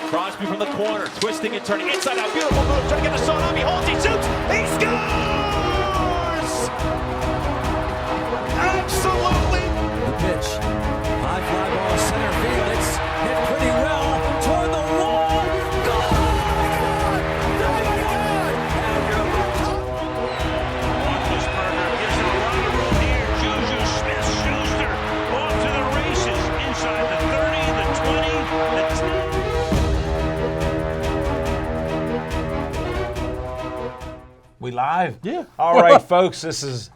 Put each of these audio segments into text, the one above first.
Crosby from the corner, twisting and turning inside out. Beautiful move, trying to get to Sonami. Holds, he shoots, he scores! Absolutely! The pitch, high fly ball center field. It's hit pretty well toward the wall. Roethlisberger gives him a lot of room here. Juju Smith-Schuster off to the races inside the 30, the 20, the 10. We live? Yeah. All right, folks, this is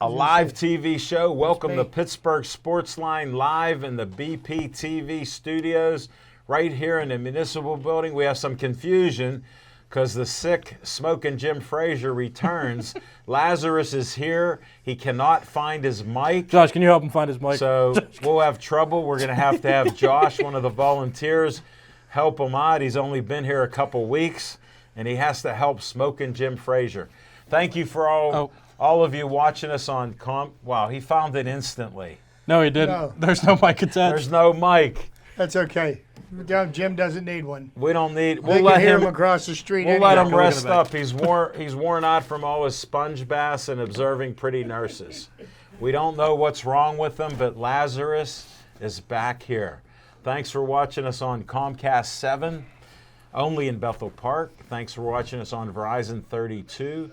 a live TV show. Welcome to Pittsburgh Sports Line live in the BP TV studios right here in the municipal building. We have some confusion because the sick Smoking Jim Frazier returns. Lazarus is here. He cannot find his mic. Josh, can you help him find his mic? So we'll have trouble. We're going to have Josh, one of the volunteers, help him out. He's only been here a couple weeks, and he has to help Smoking Jim Frazier. Thank you for all of you watching us on Wow, he found it instantly. No, he didn't. No. There's no mic attached. There's no mic. That's okay. Jim doesn't need one. We don't need. They We'll can let hear him him. across the street. We'll let anyhow. him rest up. He's worn out from all his sponge baths and observing pretty nurses. We don't know what's wrong with him, but Lazarus is back here. Thanks for watching us on Comcast 7, only in Bethel Park. Thanks for watching us on Verizon 32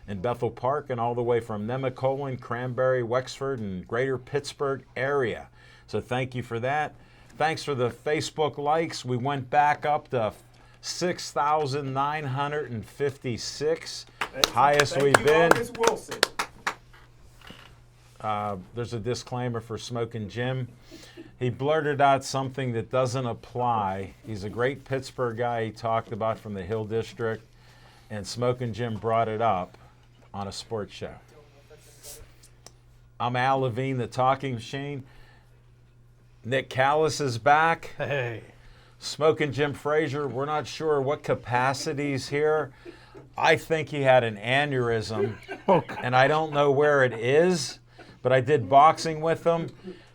in Bethel Park and all the way from Nemacolin, Cranberry, Wexford, and greater Pittsburgh area. So thank you for that. Thanks for the Facebook likes. We went back up to 6,956. Highest we've been. There's a disclaimer for Smoking Jim. He blurted out something that doesn't apply. He's a great Pittsburgh guy he talked about from the Hill District, and Smoking Jim brought it up on a sports show. I'm Al Levine, the talking machine. Nick Callis is back. Hey. Smoking Jim Frazier, we're not sure what capacity's here. I think he had an aneurysm, and I don't know where it is, but I did boxing with him.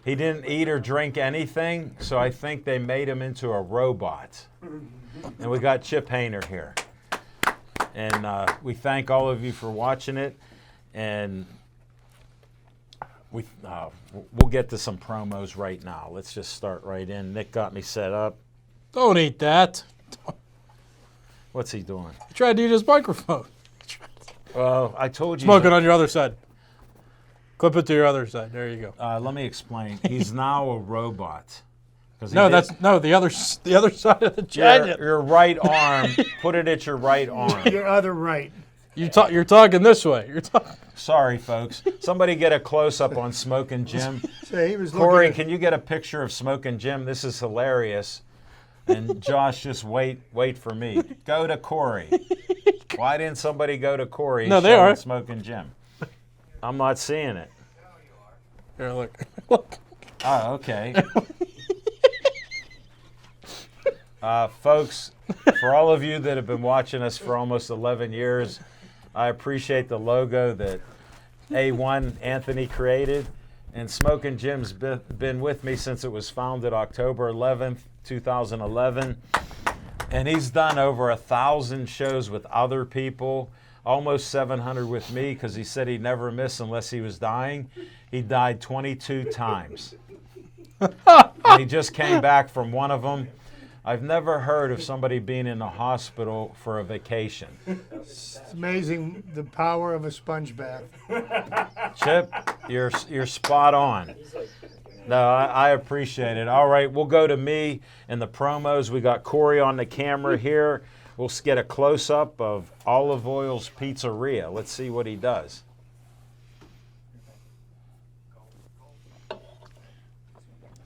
He didn't eat or drink anything, so I think they made him into a robot. And we got Chip Hayner here. And we thank all of you for watching it, and we'll get to some promos right now. Let's just start right in. Nick got me set up. Don't eat that. What's he doing? He tried to eat his microphone. Well, I told you. Smoke it on your other side. Clip it to your other side. There you go. Let me explain. He's now a robot. No, the other side of the jacket. Your right arm. Put it at your right arm. Your other right. You're talking this way. Sorry, folks. Somebody get a close-up on Smoking Jim. So he was Corey, looking can you get a picture of Smoking Jim? This is hilarious. And Josh, just wait for me. Go to Corey. Why didn't somebody go to Corey? No, they showing are. Smoking Jim. I'm not seeing it. Here, look. Look. Oh, okay. Folks, for all of you that have been watching us for almost 11 years, I appreciate the logo that A1 Anthony created. And Smoking Jim's been with me since it was founded October 11th, 2011. And he's done over 1,000 shows with other people, almost 700 with me, because he said he'd never miss unless he was dying. He died 22 times. And he just came back from one of them. I've never heard of somebody being in the hospital for a vacation. It's amazing the power of a sponge bath. Chip, you're spot on. No, I appreciate it. All right, we'll go to me and the promos. We got Corey on the camera here. We'll get a close-up of Olive Oil's Pizzeria. Let's see what he does.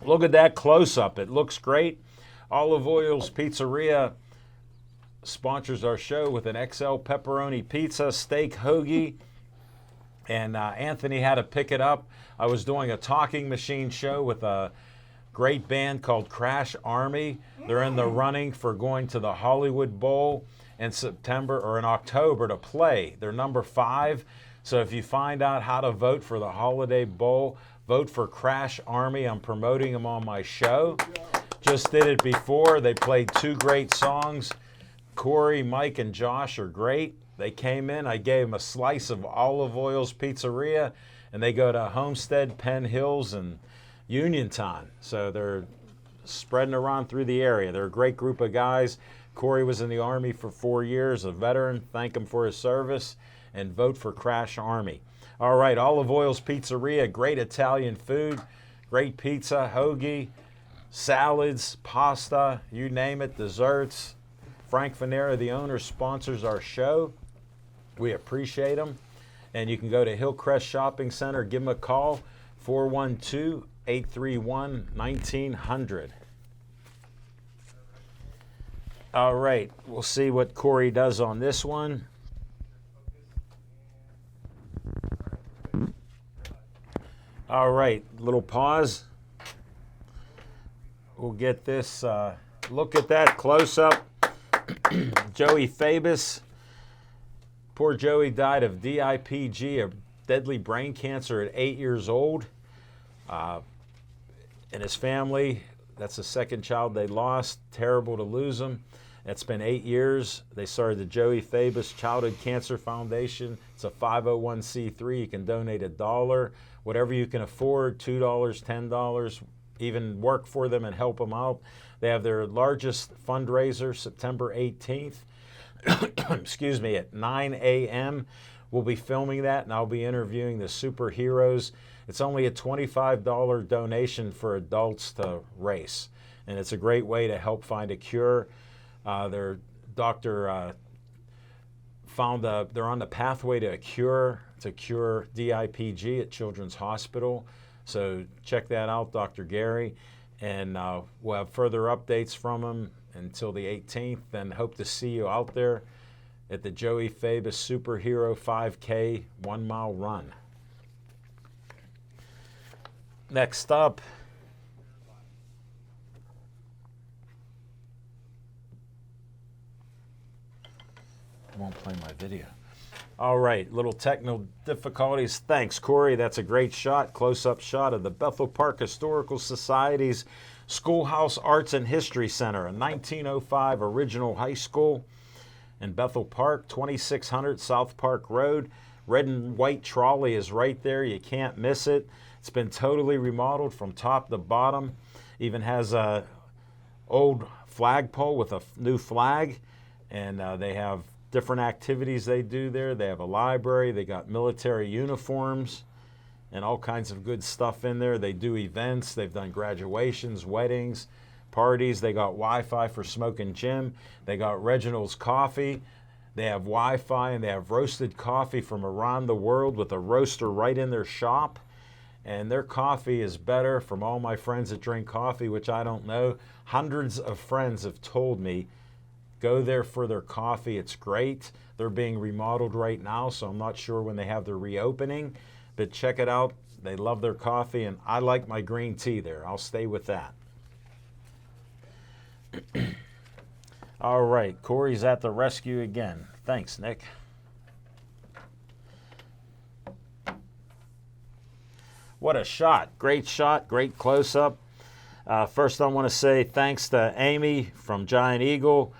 Look at that close-up. It looks great. Olive Oil's Pizzeria sponsors our show with an XL pepperoni pizza, steak hoagie, and Anthony had to pick it up. I was doing a talking machine show with a great band called Crash Army. They're in the running for going to the Hollywood Bowl in September or in October to play. They're number 5. So if you find out how to vote for the Holiday Bowl, vote for Crash Army. I'm promoting them on my show. just did it before. They played 2 great songs. Corey, Mike, and Josh are great. They came in. I gave them a slice of Olive Oil's Pizzeria, and they go to Homestead, Penn Hills, and Uniontown. So they're spreading around through the area. They're a great group of guys. Corey was in the Army for 4 years, a veteran. Thank him for his service, and vote for Crash Army. All right, Olive Oil's Pizzeria, great Italian food, great pizza, hoagie, salads, pasta, you name it, desserts. Frank Fanera, the owner, sponsors our show. We appreciate him. And you can go to Hillcrest Shopping Center, give him a call, 412-831-1900. All right, we'll see what Corey does on this one. All right, little pause. We'll get this, look at that close up. Joey Fabus. Poor Joey died of DIPG, a deadly brain cancer, at 8 years old. And his family, that's the second child they lost. Terrible to lose him. It's been 8 years. They started the Joey Fabus Childhood Cancer Foundation. It's a 501c3. You can donate $1, whatever you can afford, $2, $10, even work for them and help them out. They have their largest fundraiser September 18th, excuse me, at 9 a.m. We'll be filming that, and I'll be interviewing the superheroes. It's only a $25 donation for adults to race, and it's a great way to help find a cure. Their doctor found they're on the pathway to cure DIPG at Children's Hospital. So check that out, Dr. Gary. And we'll have further updates from him until the 18th, and hope to see you out there at the Joey Fabus Superhero 5K 1 mile run. Next up, I won't play my video. All right, little technical difficulties. Thanks, Corey. That's a great shot, close-up shot of the Bethel Park Historical Society's Schoolhouse Arts and History Center, a 1905 original high school in Bethel Park, 2600 South Park Road. Red and white trolley is right there. You can't miss it. It's been totally remodeled from top to bottom. Even has a old flagpole with a new flag, and they have different activities they do there. They have a library. They got military uniforms and all kinds of good stuff in there. They do events. They've done graduations, weddings, parties. They got Wi-Fi for Smokin' Jim. They got Reginald's Coffee. They have Wi-Fi, and they have roasted coffee from around the world with a roaster right in their shop. And their coffee is better, from all my friends that drink coffee, which I don't know. Hundreds of friends have told me, go there for their coffee. It's great. They're being remodeled right now, so I'm not sure when they have their reopening. But check it out. They love their coffee, and I like my green tea there. I'll stay with that. All right, Corey's at the rescue again. Thanks, Nick. What a shot. Great shot, great close-up. First, I want to say thanks to Amy from Giant Eagle.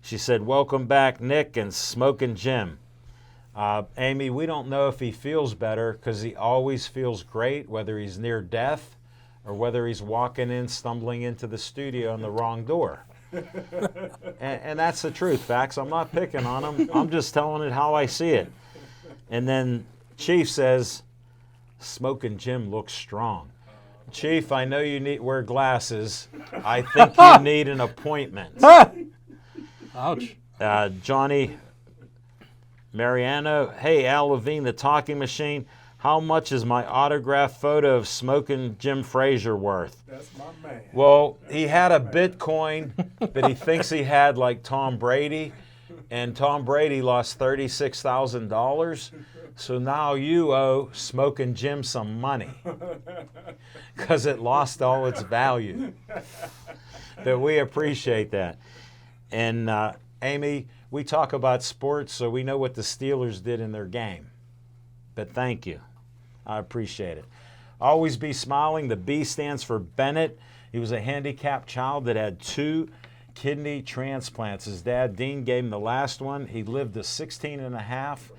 She said, welcome back, Nick and Smokin' Jim. Amy, we don't know if he feels better, because he always feels great, whether he's near death or whether he's walking in, stumbling into the studio on the wrong door. and that's the truth, Fax. I'm not picking on him. I'm just telling it how I see it. And then Chief says, Smokin' Jim looks strong. Chief, I know you wear glasses. I think you need an appointment. Ouch. Johnny Mariano, hey, Al Levine, the talking machine, how much is my autographed photo of Smokin' Jim Frazier worth? That's my man. Well, he had a Bitcoin that he thinks he had like Tom Brady, and Tom Brady lost $36,000. So now you owe Smokin' Jim some money because it lost all its value. But we appreciate that. And Amy, we talk about sports, so we know what the Steelers did in their game. But thank you. I appreciate it. Always be smiling. The B stands for Bennett. He was a handicapped child that had 2 kidney transplants. His dad, Dean, gave him the last one. He lived to 16 and a half,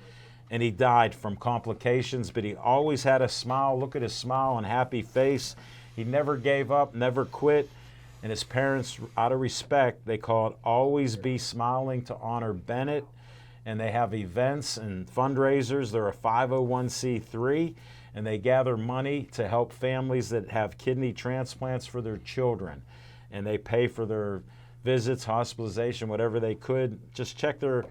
and he died from complications, but he always had a smile. Look at his smile and happy face. He never gave up, never quit. And his parents, out of respect, they call it Always Be Smiling to honor Bennett. And they have events and fundraisers. They're a 501c3, and they gather money to help families that have kidney transplants for their children. And they pay for their visits, hospitalization, whatever they could. Just check their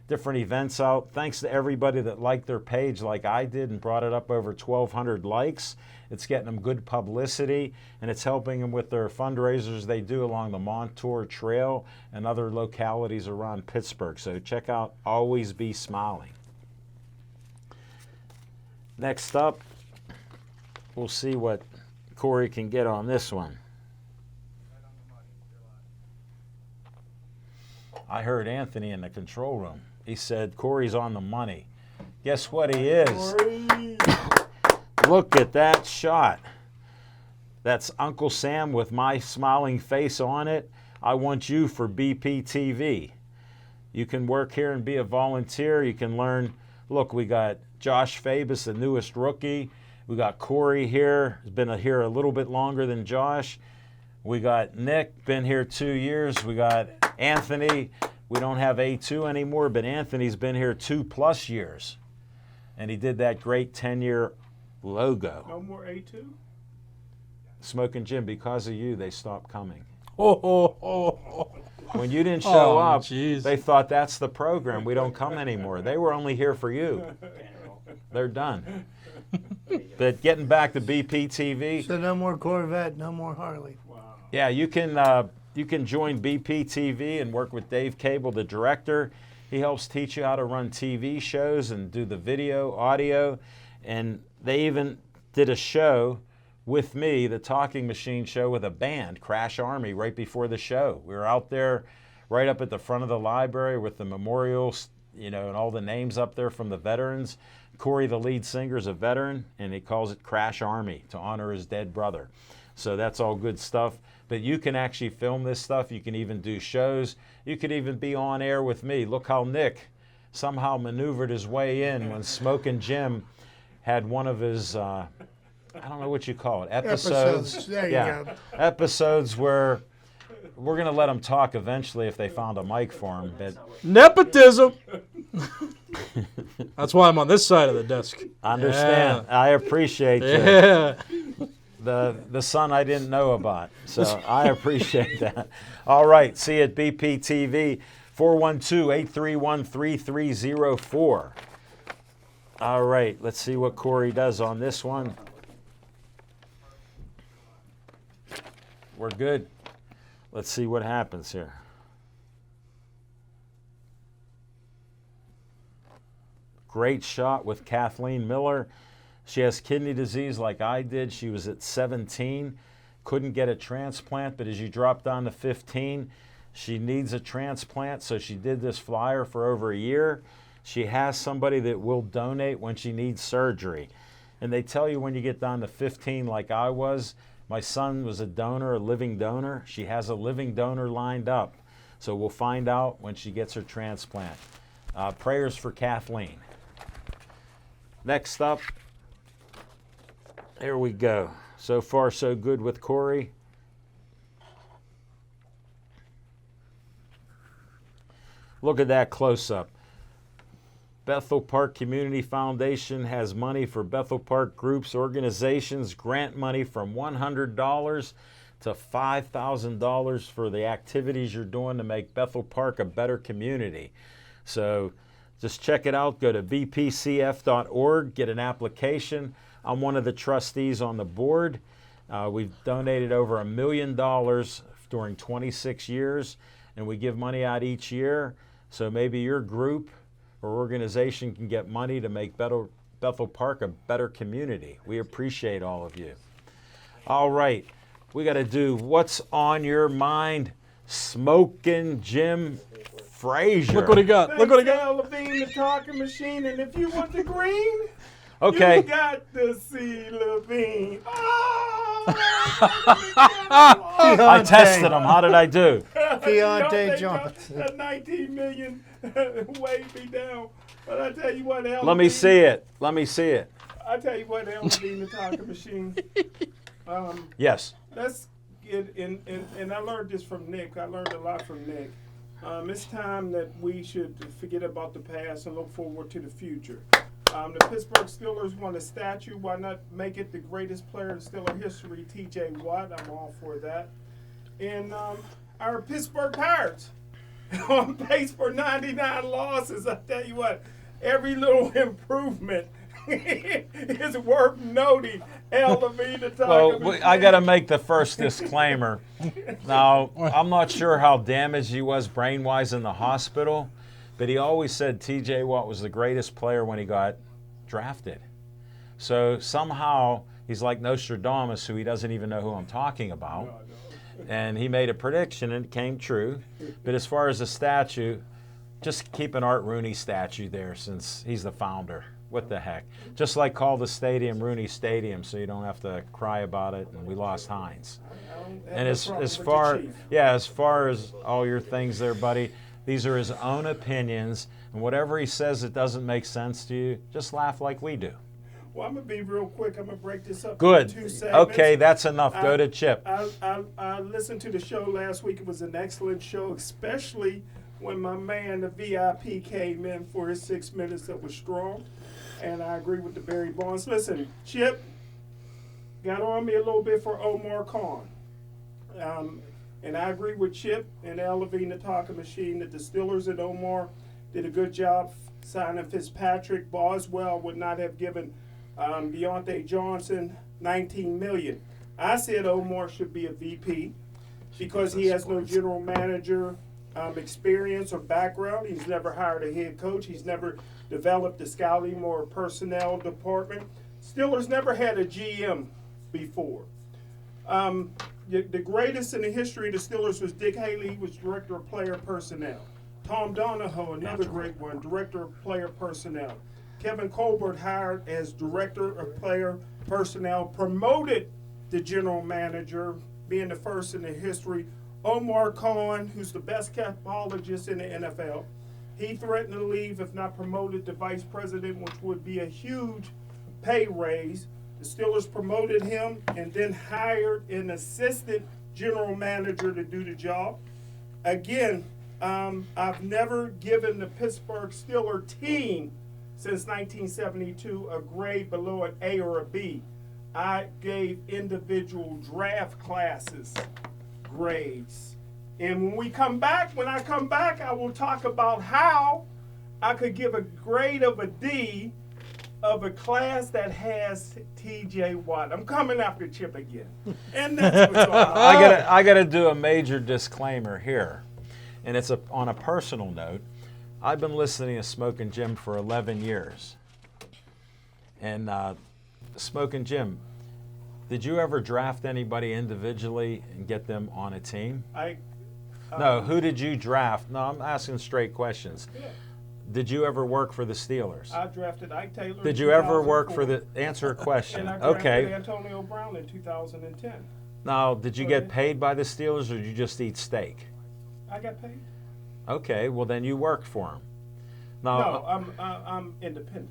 different events out. Thanks to everybody that liked their page like I did and brought it up over 1,200 likes. It's getting them good publicity, and it's helping them with their fundraisers they do along the Montour Trail and other localities around Pittsburgh. So check out Always Be Smiling. Next up, we'll see what Corey can get on this one. I heard Anthony in the control room. He said, Corey's on the money. Guess what he is? Look at that shot. That's Uncle Sam with my smiling face on it. I want you for BPTV. You can work here and be a volunteer. You can learn. Look, we got Josh Fabus, the newest rookie. We got Corey here. He's been here a little bit longer than Josh. We got Nick, been here 2 years. We got Anthony. We don't have A2 anymore, but Anthony's been here 2+ years. And he did that great 10-year logo. No more A2? Smoking Jim, because of you, they stopped coming. Oh. When you didn't show up, geez. they thought that's the program. We don't come anymore. They were only here for you. They're done. But getting back to BPTV. So no more Corvette, no more Harley. Yeah, you can join BPTV and work with Dave Cable, the director. He helps teach you how to run TV shows and do the video, audio. And they even did a show with me, the Talking Machine show, with a band, Crash Army, right before the show. We were out there right up at the front of the library with the memorials, and all the names up there from the veterans. Corey, the lead singer, is a veteran, and he calls it Crash Army to honor his dead brother. So that's all good stuff. But you can actually film this stuff. You can even do shows. You could even be on air with me. Look how Nick somehow maneuvered his way in when Smoking Jim had one of his, I don't know what you call it, episodes. There you go. Episodes where we're going to let them talk eventually if they found a mic for him. But Nepotism. That's why I'm on this side of the desk. I understand. Yeah. I appreciate Yeah. the son I didn't know about. So I appreciate that. All right. See you at BPTV, 412-831-3304. All right. Let's see what Corey does on this one. We're good. Let's see what happens here. Great shot with Kathleen Miller. She has kidney disease like I did. She was at 17, couldn't get a transplant, but as you drop down to 15, she needs a transplant, so she did this flyer for over a year. She has somebody that will donate when she needs surgery. And they tell you when you get down to 15 like I was, my son was a donor, a living donor. She has a living donor lined up. So we'll find out when she gets her transplant. Prayers for Kathleen. Next up, here we go. So far, so good with Corey. Look at that close-up. Bethel Park Community Foundation has money for Bethel Park groups, organizations, grant money from $100 to $5,000 for the activities you're doing to make Bethel Park a better community. So just check it out. Go to bpcf.org, get an application. I'm one of the trustees on the board. We've donated over $1 million during 26 years, and we give money out each year. So maybe your group or organization can get money to make Bethel Park a better community. We appreciate all of you. All right, we got to do What's on Your Mind, Smoking Jim Frazier. Look what he got. Look what he got. Levine, the Talking Machine, and if you want the green, Okay. you got to see Levine. Oh! I tested him. How did I do? Keontae Johnson. That 19 million weighed me down. But I tell you what, Let me see it. Let me see it. I tell you what, Levine, the talking machine. Yes. Let's get in, and I learned this from Nick. I learned a lot from Nick. It's time that we should forget about the past and look forward to the future. The Pittsburgh Steelers want a statue. Why not make it the greatest player in Steeler history, T.J. Watt? I'm all for that. And our Pittsburgh Pirates on pace for 99 losses. I tell you what, every little improvement is worth noting. Levine, the talking Well, I got to make the first disclaimer. Now, I'm not sure how damaged he was brain-wise in the hospital, but he always said T.J. Watt was the greatest player when he got drafted. So somehow he's like Nostradamus, who he doesn't even know who I'm talking about. And he made a prediction, and it came true. But as far as the statue, just keep an Art Rooney statue there since he's the founder. What the heck? Just like call the stadium Rooney Stadium so you don't have to cry about it, and we lost Hines. And as far as all your things there, buddy, these are his own opinions, and whatever he says that doesn't make sense to you, just laugh like we do. Well, I'm going to be real quick. I'm going to break this up Good. into 2 segments. Okay, that's enough. Go to Chip. I listened to the show last week. It was an excellent show, especially when my man, the VIP, came in for his 6 minutes that was strong. And I agree with the Barry Bonds. Listen, Chip got on me a little bit for Omar Khan. And I agree with Chip and Levine, the talking machine, that the Steelers and Omar did a good job signing Fitzpatrick. Boswell would not have given Deontay Johnson $19 million. I said Omar should be a VP because he has no general manager experience or background. He's never hired a head coach. He's never developed the scouting or personnel department. Steelers never had a GM before. The greatest in the history of the Steelers was Dick Haley. He was director of player personnel. Tom Donahoe, another great one, director of player personnel. Kevin Colbert hired as director of player personnel, promoted the general manager, being the first in the history. Omar Khan, who's the best capologist in the NFL, he threatened to leave if not promoted to vice president, which would be a huge pay raise. The Steelers promoted him and then hired an assistant general manager to do the job. Again, I've never given the Pittsburgh Steelers team since 1972 a grade below an A or a B. I gave individual draft classes grades. And when I come back, I will talk about how I could give a grade of a D of a class that has T.J. Watt. I'm coming after Chip again. And that's what's all. I got to do a major disclaimer here, and it's on a personal note. I've been listening to Smokin' Jim for 11 years. And Smokin' Jim, did you ever draft anybody individually and get them on a team? No, who did you draft? No, I'm asking straight questions. Yeah. Did you ever work for the Steelers? I drafted Ike Taylor. Did you ever work for the? Answer a question. And I drafted Okay. Antonio Brown in 2010. Now, did you get paid by the Steelers, or did you just eat steak? I got paid. Okay, well then you worked for them. Now, No, I'm independent.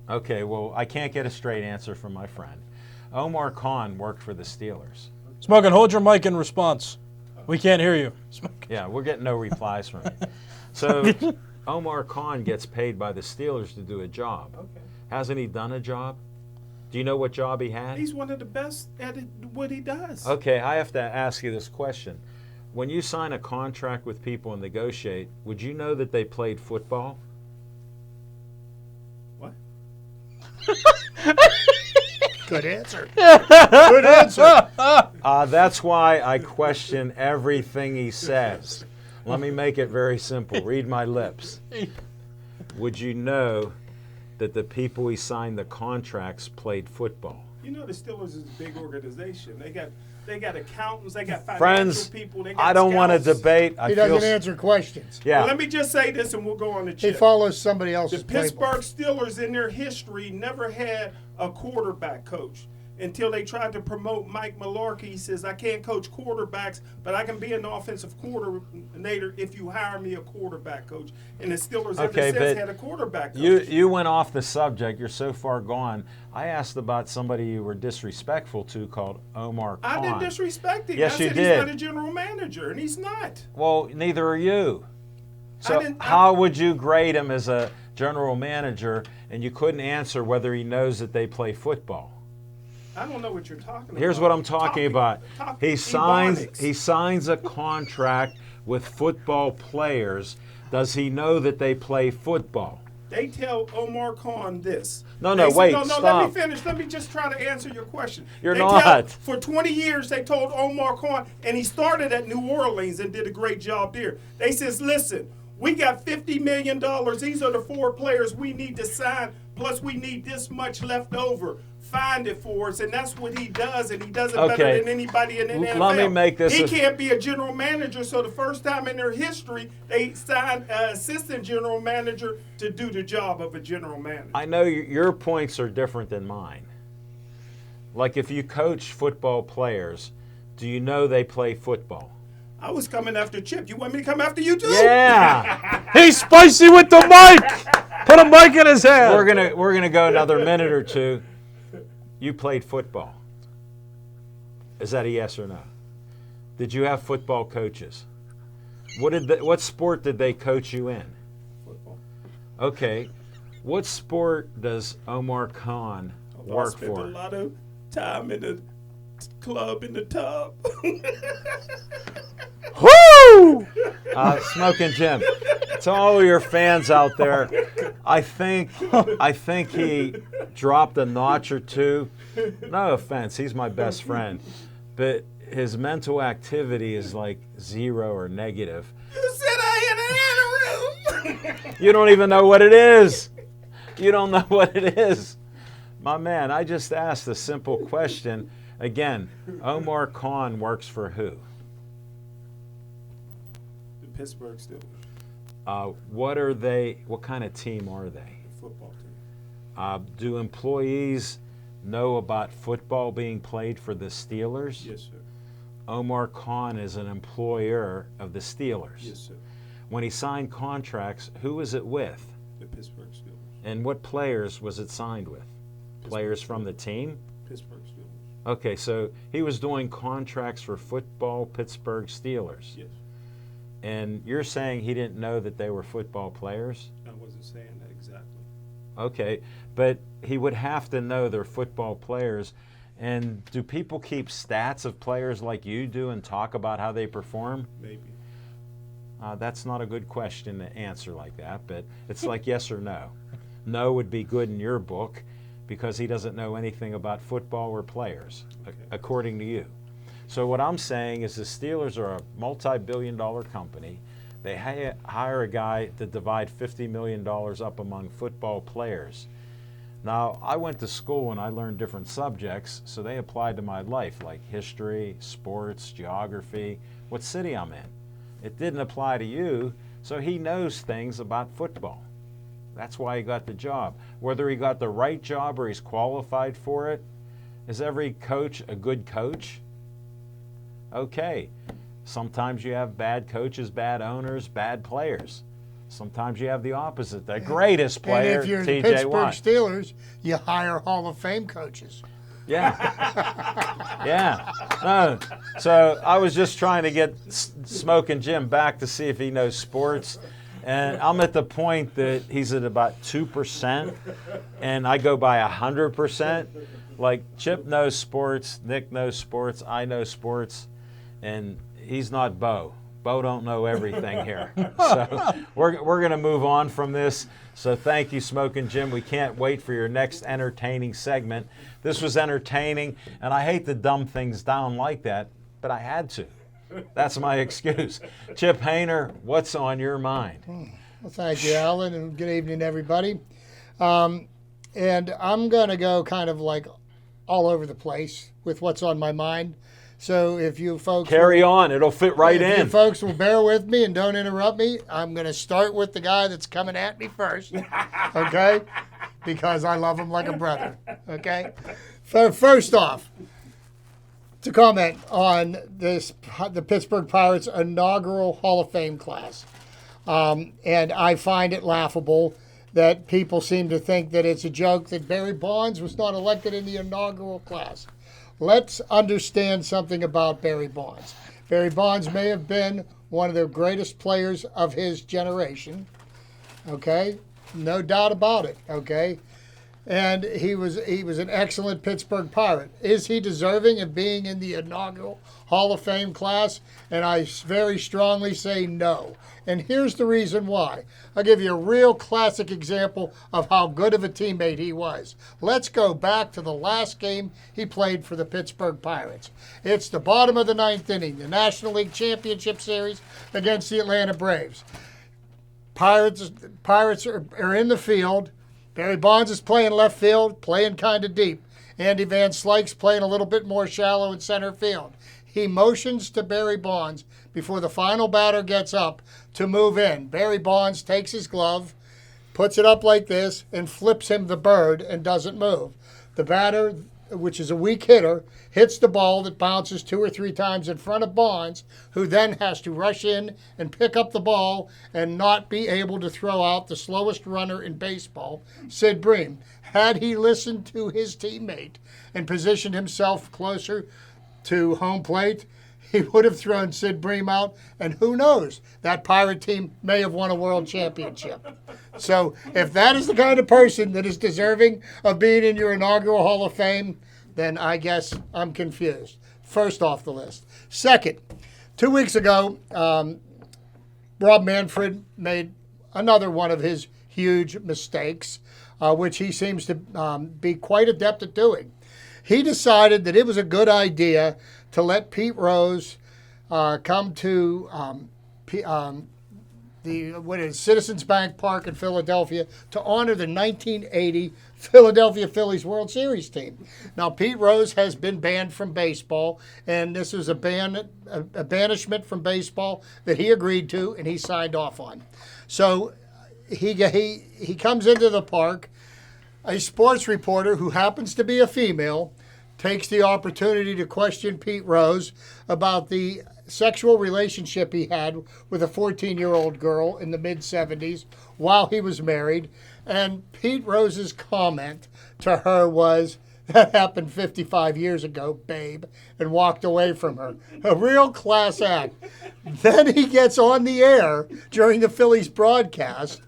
okay, well I can't get a straight answer from my friend. Omar Khan worked for the Steelers. Smoking, hold your mic in response. We can't hear you. Yeah, we're getting no replies from you. So Omar Khan gets paid by the Steelers to do a job. Okay. Hasn't he done a job? Do you know what job he had? He's one of the best at what he does. Okay, I have to ask you this question. When you sign a contract with people and negotiate, would you know that they played football? What? Good answer. Good answer. That's why I question everything he says. Let me make it very simple. Read my lips. Would you know that the people he signed the contracts played football? You know the Steelers is a big organization. They got accountants. They got financial Friends, people. They got I don't want to scouts. debate. He doesn't answer questions. Yeah. Well, let me just say this, and we'll go on to He Chip. follows somebody The else's Pittsburgh playbook. Steelers in their history never had a quarterback coach. until they tried to promote Mike Mularkey. He says, I can't coach quarterbacks, but I can be an offensive coordinator if you hire me a quarterback coach. And the Steelers ever Okay, since but had a quarterback coach. You went off the subject. You're so far gone. I asked about somebody you were disrespectful to called Omar Khan. I didn't disrespect him. Yes, I you said did. he's not a general manager, and he's not. Well, neither are you. I So didn't- how would you grade him as a general manager, and you couldn't answer whether he knows that they play football? I don't know what you're talking about. Here's what I'm talking about. He Ebonics. signs a contract with football players. Does he know that they play football? They tell Omar Khan this. No, They say- wait, No, stop. let me finish. Let me just try to answer your question. You're They not. for 20 years, they told Omar Khan, and he started at New Orleans and did a great job there. They says, listen, we got $50 million. These are the 4 players we need to sign, plus we need this much left over. Find it for us, and that's what he does, and he does it Okay. better than anybody in the NFL. Let me make this He a- can't be a general manager, so the first time in their history, they signed an assistant general manager to do the job of a general manager. I know your points are different than mine. Like if you coach football players, do you know they play football? I was coming after Chip. You want me to come after you too? Yeah. He's spicy with the mic. Put a mic in his hand. we're gonna go another minute or two. You played football. Is that a yes or no? Did you have football coaches? What sport did they coach you in? Football. Okay. What sport does Omar Khan I work spent a for? lot of time in the club in the tub. Woo! Smoking Jim. To all your fans out there, I think he dropped a notch or two. No offense, he's my best friend, but his mental activity is like 0 or negative. You said I had an room. You don't even know what it is. You don't know what it is. My man, I just asked a simple question. Again, Omar Khan works for who? The Pittsburgh Steelers What are they? What kind of team are they? football team. Do employees know about football being played for the Steelers? Yes, sir. Omar Khan is an employer of the Steelers. Yes, sir. When he signed contracts, who was it with? The Pittsburgh Steelers. And what players was it signed with? Players from the team? Pittsburgh Steelers. Okay, so he was doing contracts for football Pittsburgh Steelers. Yes. And you're saying he didn't know that they were football players? I wasn't saying that exactly. Okay, but he would have to know they're football players. And do people keep stats of players like you do and talk about how they perform? Maybe. That's not a good question to answer like that, but it's like yes or no. No would be good in your book because he doesn't know anything about football or players, according to you. So what I'm saying is the Steelers are a multi-billion-dollar company. They hire a guy to divide $50 million up among football players. Now, I went to school and I learned different subjects, so they applied to my life, like history, sports, geography, what city I'm in. It didn't apply to you, so he knows things about football. That's why he got the job. Whether he got the right job or he's qualified for it, is every coach a good coach? Okay. Sometimes you have bad coaches, bad owners, bad players. Sometimes you have the opposite. The greatest player, And if you're the T.J. Pittsburgh Watt. Steelers, you hire Hall of Fame coaches. Yeah. Yeah. No. So I was just trying to get Smoking Jim back to see if he knows sports. And I'm at the point that he's at about 2%, and I go by 100%. Like Chip knows sports, Nick knows sports, I know sports, and he's not Bo. Bo don't know everything here. So we're going to move on from this. So thank you, Smoking Jim. We can't wait for your next entertaining segment. This was entertaining, and I hate to dumb things down like that, but I had to. That's my excuse. Chip Hainer, what's on your mind? Well, thank you, Alan, and good evening, everybody. And I'm going to go kind of like all over the place with what's on my mind. So if you folks Carry on. It'll fit right if you in. folks will bear with me and don't interrupt me, I'm going to start with the guy that's coming at me first, okay? Because I love him like a brother, okay? First off, to comment on the Pittsburgh Pirates' inaugural Hall of Fame class. And I find it laughable that people seem to think that it's a joke that Barry Bonds was not elected in the inaugural class. Let's understand something about Barry Bonds. Barry Bonds may have been one of the greatest players of his generation, okay? No doubt about it, okay? And he was an excellent Pittsburgh Pirate. Is he deserving of being in the inaugural Hall of Fame class? And I very strongly say no. And here's the reason why. I'll give you a real classic example of how good of a teammate he was. Let's go back to the last game he played for the Pittsburgh Pirates. It's the bottom of the ninth inning, the National League Championship Series against the Atlanta Braves. Pirates are in the field. Barry Bonds is playing left field, playing kind of deep. Andy Van Slyke's playing a little bit more shallow in center field. He motions to Barry Bonds before the final batter gets up to move in. Barry Bonds takes his glove, puts it up like this, and flips him the bird and doesn't move. The batter, which is a weak hitter, hits the ball that bounces 2 or 3 times in front of Bonds, who then has to rush in and pick up the ball and not be able to throw out the slowest runner in baseball, Sid Bream. Had he listened to his teammate and positioned himself closer to home plate, he would have thrown Sid Bream out, and who knows, that Pirate team may have won a world championship. So if that is the kind of person that is deserving of being in your inaugural Hall of Fame, then I guess I'm confused. First off the list. Second, 2 weeks ago, Rob Manfred made another one of his huge mistakes, which he seems to be quite adept at doing. He decided that it was a good idea to let Pete Rose come to Citizens Bank Park in Philadelphia to honor the 1980 Philadelphia Phillies World Series team. Now, Pete Rose has been banned from baseball, and this was a banishment from baseball that he agreed to and he signed off on. So he comes into the park. A sports reporter who happens to be a female takes the opportunity to question Pete Rose about the sexual relationship he had with a 14-year-old girl in the mid-70s while he was married. And Pete Rose's comment to her was, "That happened 55 years ago, babe," and walked away from her. A real class act. Then he gets on the air during the Phillies broadcast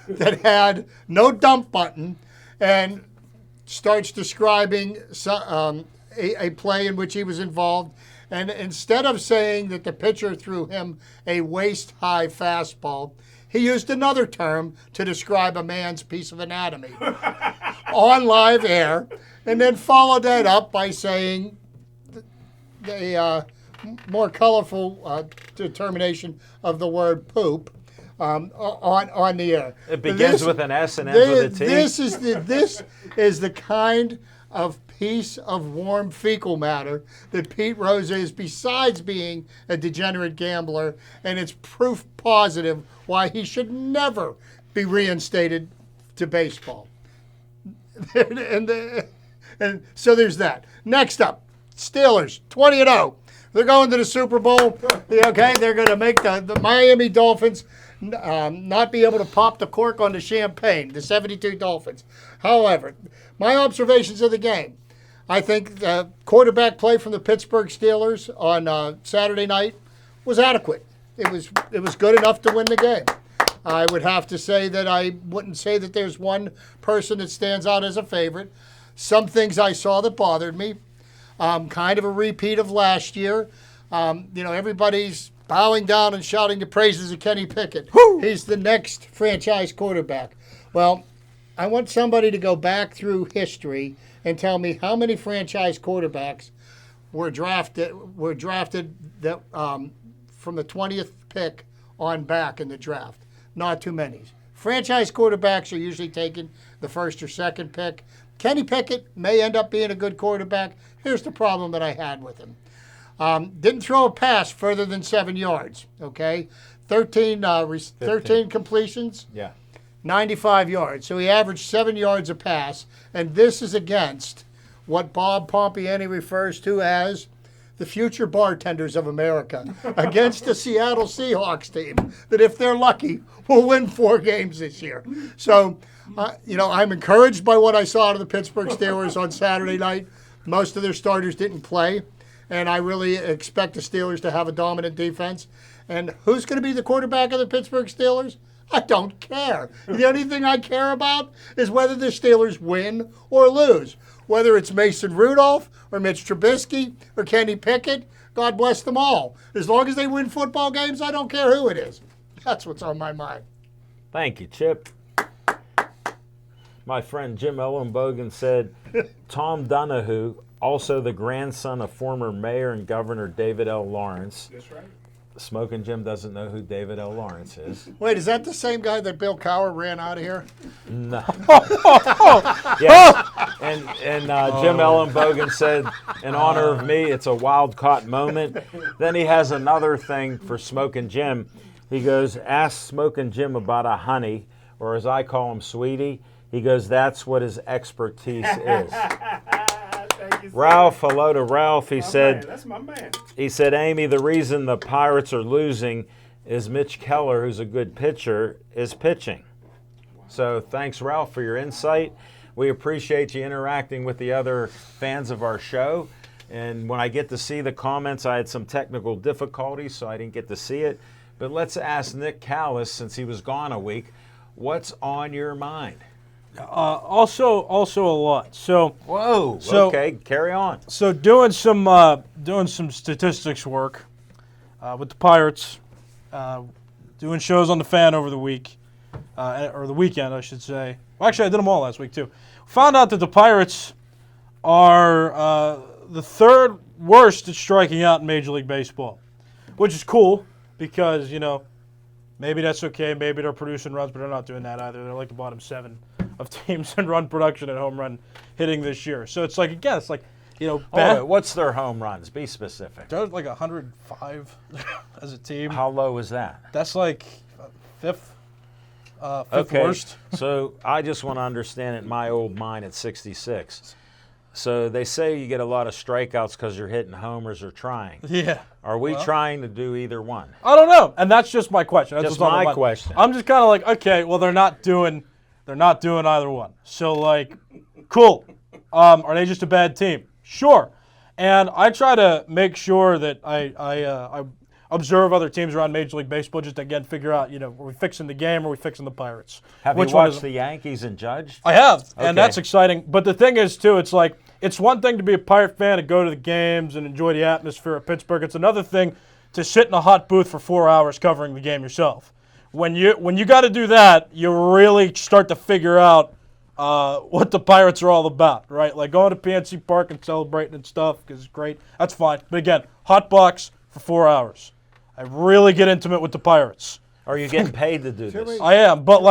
that had no dump button and starts describing a play in which he was involved. And instead of saying that the pitcher threw him a waist-high fastball, he used another term to describe a man's piece of anatomy on live air, and then followed that up by saying the more colorful determination of the word poop on the air. It begins with an S and ends with a T. This is the kind of piece of warm fecal matter that Pete Rose is, besides being a degenerate gambler, and it's proof positive why he should never be reinstated to baseball. and so there's that. Next up, Steelers, 20-0. They're going to the Super Bowl. Okay, they're going to make the Miami Dolphins not be able to pop the cork on the champagne, the 72 Dolphins. However, my observations of the game, I think the quarterback play from the Pittsburgh Steelers on Saturday night was adequate. It was good enough to win the game. I would have to say that I wouldn't say that there's one person that stands out as a favorite. Some things I saw that bothered me. Kind of a repeat of last year. Everybody's bowing down and shouting the praises of Kenny Pickett. Woo! He's the next franchise quarterback. Well, I want somebody to go back through history and tell me how many franchise quarterbacks were drafted that from the 20th pick on back in the draft. Not too many. Franchise quarterbacks are usually taken the first or second pick. Kenny Pickett may end up being a good quarterback. Here's the problem that I had with him. Didn't throw a pass further than 7 yards, okay? 13 completions, 95 yards. So he averaged 7 yards a pass, and this is against what Bob Pompiani refers to as the future bartenders of America against the Seattle Seahawks team that, if they're lucky, will win 4 games this year. So, I'm encouraged by what I saw out of the Pittsburgh Steelers on Saturday night. Most of their starters didn't play, and I really expect the Steelers to have a dominant defense. And who's going to be the quarterback of the Pittsburgh Steelers? I don't care. The only thing I care about is whether the Steelers win or lose. Whether it's Mason Rudolph or Mitch Trubisky or Kenny Pickett, God bless them all. As long as they win football games, I don't care who it is. That's what's on my mind. Thank you, Chip. My friend Jim Ellenbogen said, Tom Donahue, also the grandson of former Mayor and Governor David L. Lawrence. That's right. Smoking Jim doesn't know who David L. Lawrence is. Wait, is that the same guy that Bill Cowher ran out of here? No. Yes. And Jim Ellenbogen said, in honor of me, it's a wild caught moment. Then he has another thing for Smoking Jim. He goes, ask Smoking Jim about a honey, or as I call him, sweetie. He goes, that's what his expertise is. Ralph, hello to Ralph. He said, that's my man. He said, Amy, the reason the Pirates are losing is Mitch Keller, who's a good pitcher, is pitching. So thanks, Ralph, for your insight. We appreciate you interacting with the other fans of our show. And when I get to see the comments, I had some technical difficulties, so I didn't get to see it. But let's ask Nick Callis, since he was gone a week, what's on your mind? Also a lot. So Okay, carry on. So doing some statistics work with the Pirates, doing shows on the Fan over the week, or the weekend, I should say. Well, actually, I did them all last week too. Found out that the Pirates are the 3rd worst at striking out in Major League Baseball, which is cool because maybe that's okay. Maybe they're producing runs, but they're not doing that either. They're like the bottom 7 of teams in run production and home run hitting this year. So it's like, again, it's like, bad. What's their home runs? Be specific. They're like 105 as a team. How low is that? That's like 5th Okay. worst. So I just want to understand it in my old mind at 66. So they say you get a lot of strikeouts because you're hitting homers or trying. Yeah. Are we trying to do either one? I don't know. And that's just my question. That's Just what's on my mind. question. I'm just kind of like, okay, well, they're not doing either one. So, like, cool. Are they just a bad team? Sure. And I try to make sure that I observe other teams around Major League Baseball just to, again, figure out, are we fixing the game or are we fixing the Pirates? Have Which you one watched is- the Yankees and judged? I have, Okay. and that's exciting. But the thing is, too, it's like, it's one thing to be a Pirate fan and go to the games and enjoy the atmosphere at Pittsburgh. It's another thing to sit in a hot booth for 4 hours covering the game yourself. When you got to do that, you really start to figure out what the Pirates are all about, right? Like going to PNC Park and celebrating and stuff because it's great. That's fine. But again, hot box for 4 hours. I really get intimate with the Pirates. Are you getting paid to do this? I am, but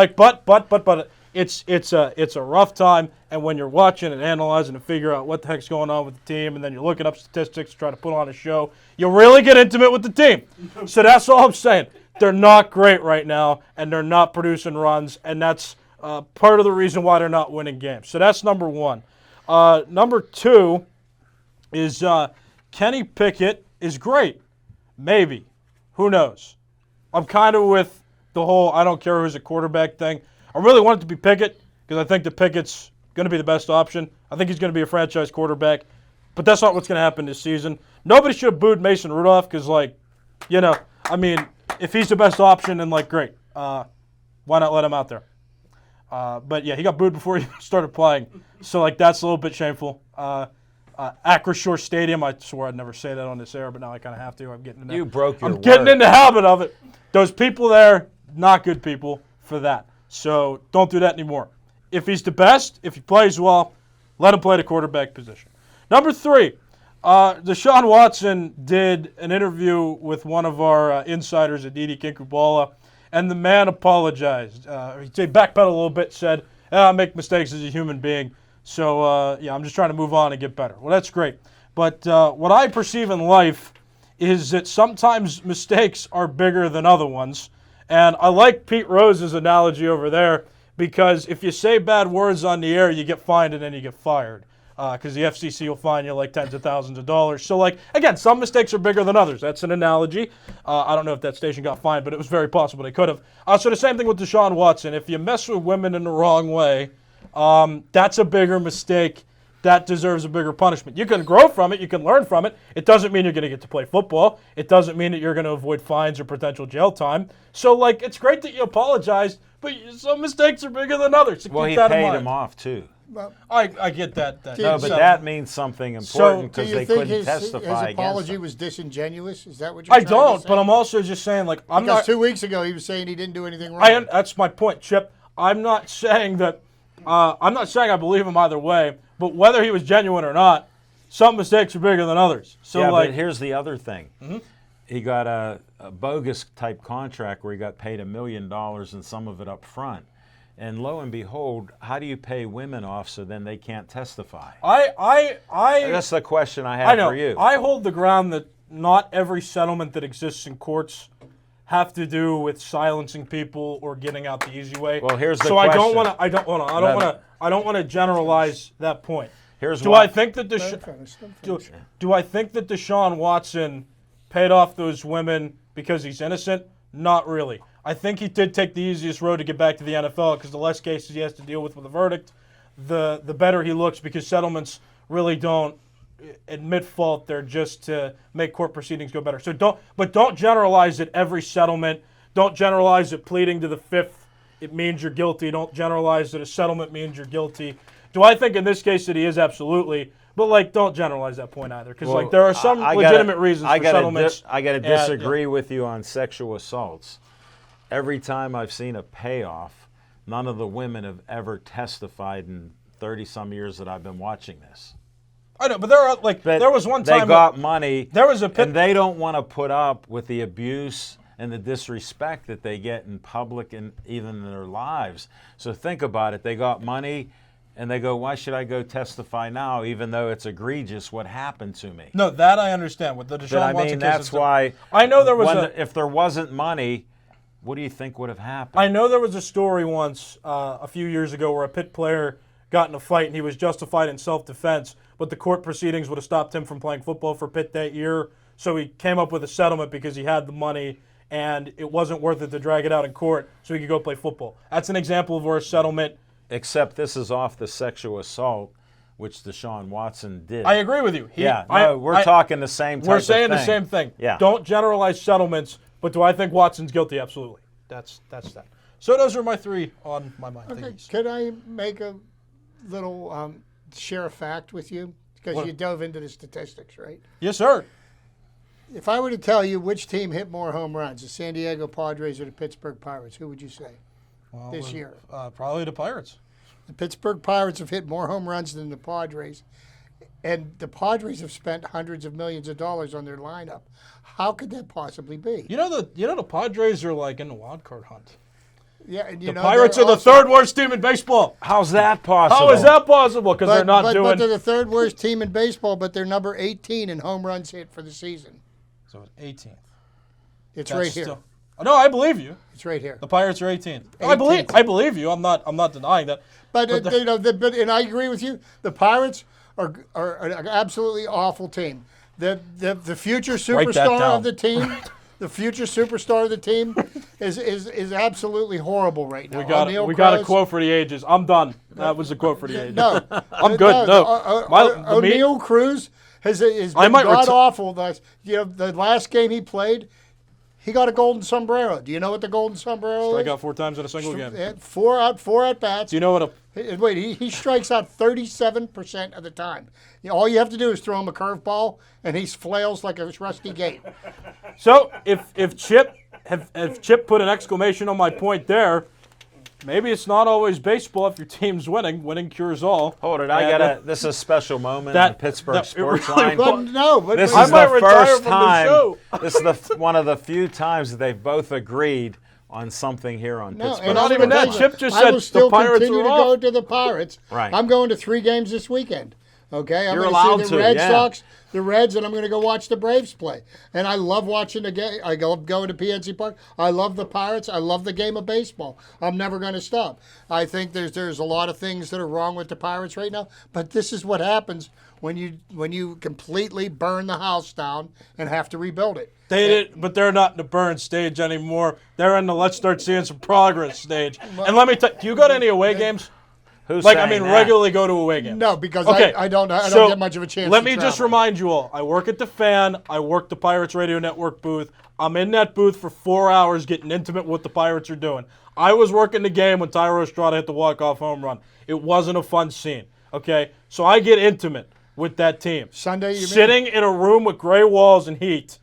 it's a rough time, and when you're watching and analyzing to figure out what the heck's going on with the team, and then you're looking up statistics to try to put on a show, you really get intimate with the team. So that's all I'm saying. They're not great right now, and they're not producing runs, and that's part of the reason why they're not winning games. So that's number one. Number two is Kenny Pickett is great. Maybe. Who knows? I'm kind of with the whole I don't care who's a quarterback thing. I really want it to be Pickett because I think that Pickett's going to be the best option. I think he's going to be a franchise quarterback. But that's not what's going to happen this season. Nobody should have booed Mason Rudolph because, if he's the best option, then, great. Why not let him out there? But, yeah, he got booed before he started playing. So, that's a little bit shameful. Acrisure Stadium, I swore I'd never say that on this air, but now I kind of have to. I'm getting in You broke your I'm getting word. in the habit of it. Those people there, not good people for that. So don't do that anymore. If he's the best, if he plays well, let him play the quarterback position. Number three, Deshaun Watson did an interview with one of our insiders at Didi Kinkubala, and the man apologized. He backpedaled a little bit, said, I make mistakes as a human being. So, I'm just trying to move on and get better. Well, that's great. But what I perceive in life is that sometimes mistakes are bigger than other ones. And I like Pete Rose's analogy over there because if you say bad words on the air, you get fined and then you get fired. because the FCC will fine you like tens of thousands of dollars. So, like, again, some mistakes are bigger than others. That's an analogy. I don't know if that station got fined, but it was very possible they could have. So the same thing with Deshaun Watson. If you mess with women in the wrong way, that's a bigger mistake. That deserves a bigger punishment. You can grow from it. You can learn from it. It doesn't mean you're going to get to play football. It doesn't mean that you're going to avoid fines or potential jail time. So, like, it's great that you apologized, but some mistakes are bigger than others. So Well, keep he that in paid mind. him off too. I get that. No, but So- that means something important Do because you they think couldn't his testify against apology him. was disingenuous? Is that what you're I trying to don't, say? but I'm also just saying, like, I'm Because not. 2 weeks ago he was saying he didn't do anything wrong. That's my point, Chip. I'm not saying that. I'm not saying I believe him either way, but whether he was genuine or not, some mistakes are bigger than others. So, Yeah, like, but here's the other thing. He got a bogus type contract where he got paid $1 million and some of it up front. And lo and behold, how do you pay women off so then they can't testify? That's the question I I have know. for you. I hold the ground that not every settlement that exists in courts have to do with silencing people or getting out the easy way. Well, here's the so I question. don't want to generalize that point. Here's Do what I think that do I think that Deshaun Watson paid off those women because he's innocent? Not really. I think he did take the easiest road to get back to the NFL because the less cases he has to deal with a verdict, the better he looks, because settlements really don't admit fault. They're just to make court proceedings go better. So don't generalize that every settlement. Don't generalize that pleading to the fifth it means you're guilty. Don't generalize that a settlement means you're guilty. Do I think in this case that he is? Absolutely. But, like, don't generalize that point either, because like there are some legitimate reasons for settlements. I got to disagree with you on sexual assaults. Every time I've seen a payoff, none of the women have ever testified in 30-some years that I've been watching this. I know, but there are there was one time they got money. There was a and they don't want to put up with the abuse and the disrespect that they get in public and even in their lives. So think about it. They got money. And they go, why should I go testify now, even though it's egregious what happened to me? No, that I understand. With the Deshaun But I Watson mean, case, that's why. I know there was if there wasn't money, what do you think would have happened? I know there was a story once a few years ago where a Pitt player got in a fight and he was justified in self-defense, but the court proceedings would have stopped him from playing football for Pitt that year. So he came up with a settlement because he had the money and it wasn't worth it to drag it out in court so he could go play football. That's an example of where a settlement. Except this is off the sexual assault, which Deshaun Watson did. I agree with you. We're talking the same type We're saying of the thing. same thing. Yeah. Don't generalize settlements, but do I think Watson's guilty? Absolutely. That's that. So those are my three on my mind. Okay. Could I make a little share a fact with you? Because you dove into the statistics, right? Yes, sir. If I were to tell you which team hit more home runs, the San Diego Padres or the Pittsburgh Pirates, who would you say this year? Probably the Pirates. The Pittsburgh Pirates have hit more home runs than the Padres, and the Padres have spent hundreds of millions of dollars on their lineup. How could that possibly be? You know the Padres are like in the wild card hunt. Yeah, and The Pirates are the third worst team in baseball. How's that possible? How is that possible? Because they're not But doing. they're the third worst team in baseball, but they're number 18 in home runs hit for the season. So it's 18th. It's right here. No, I believe you. It's right here. The Pirates are 18th. 18th. I believe you. I'm not denying that. But and I agree with you. The Pirates are an absolutely awful team. The future superstar of the team, the future superstar of the team, is absolutely horrible right now. We got a quote for the ages. I'm done. That was a quote for the ages. No, I'm good. No, O'Neal Cruz has been god awful. The last game he played, he got a golden sombrero. Do you know what the golden sombrero Strike is? out 4 times in a single game. Four at bats. Do you know what he strikes out 37% of the time. All you have to do is throw him a curveball, and he flails like a rusty gate. So if Chip put an exclamation on my point there, maybe it's not always baseball if your team's winning. Winning cures all. Hold it. This is a special moment in Pittsburgh sports line. This is the first time. This is one of the few times that they've both agreed on something here on Pittsburgh. And not even that. Chip just said I will still the Pirates continue are to off. go to the Pirates. Right. I'm going to 3 games this weekend. Okay, I'm You're going allowed to see to, the Red yeah. Sox, the Reds, and I'm going to go watch the Braves play. And I love watching the game. I love going to PNC Park. I love the Pirates. I love the game of baseball. I'm never going to stop. I think there's a lot of things that are wrong with the Pirates right now, but this is what happens when you completely burn the house down and have to rebuild it. But they're not in the burn stage anymore. They're in the let's start seeing some progress stage. And let me tell you, do you go to any away games? Who's Like, saying that? regularly go to away games? No, because Okay, I don't so get much of a chance. Let to me just travel. remind you all, I work at the Fan. I work the Pirates Radio Network booth. I'm in that booth for 4 hours getting intimate with what the Pirates are doing. I was working the game when Tyro Estrada hit the walk-off home run. It wasn't a fun scene, okay? So I get intimate with that team. Sunday, you mean? Sitting in a room with gray walls and heat,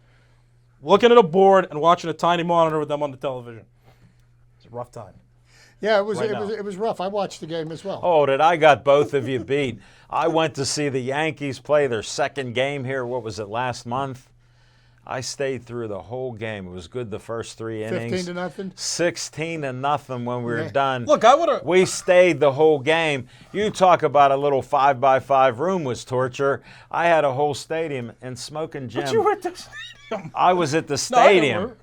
looking at a board and watching a tiny monitor with them on the television. It's a rough time. Yeah, it was Right it now. was it was rough. I watched the game as well. Oh, did I got both of you beat. I went to see the Yankees play their second game here. What was it, last month? I stayed through the whole game. It was good the first 3 innings. 15-0. 16-0 when we were Yeah. done. Look, I would've- We stayed the whole game. You talk about a little 5x5 room was torture. I had a whole stadium and Smoking Jim. But you were at the stadium. I was at the No, I stadium. never.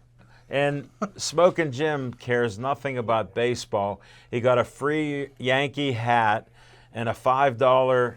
And Smoking Jim cares nothing about baseball. He got a free Yankee hat and a $5